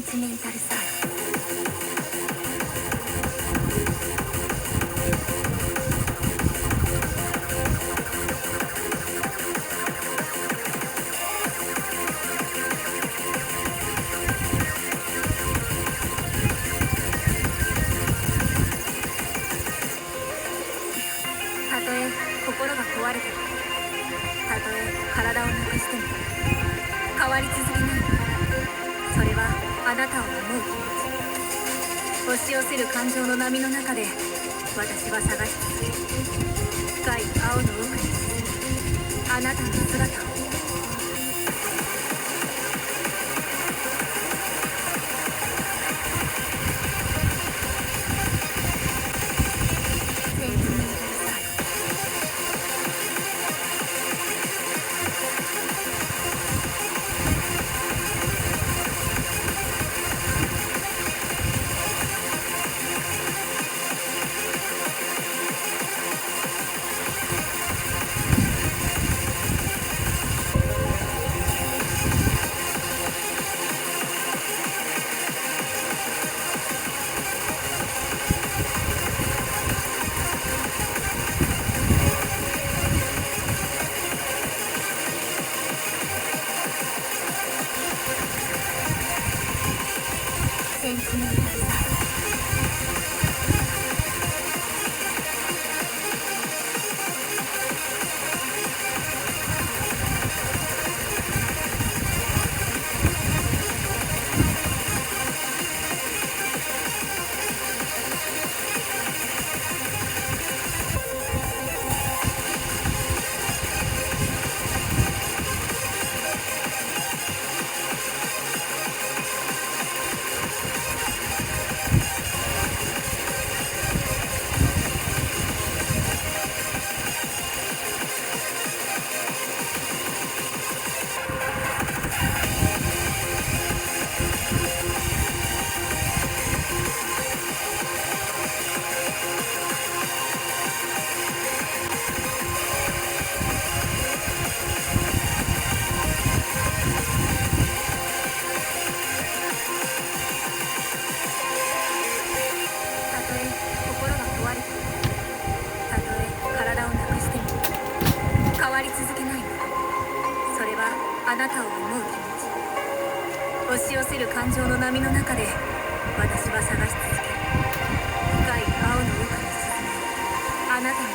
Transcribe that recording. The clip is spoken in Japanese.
チメンタルサウンたとえ心が壊れても、たとえ体をなくしても変わり続けない。それはあなたを思う気持ち、押し寄せる感情の波の中で私は探し続ける。深い青の奥に沈むあなたの姿を。センチメンタルサウンセンチメンタルサウンたとえ心が壊れても、たとえ体をなくしても変わり続けないの。それはあなたを思う気持ち、押し寄せる感情の波の中で私は探し続ける。深い青の奥に沈むあなたの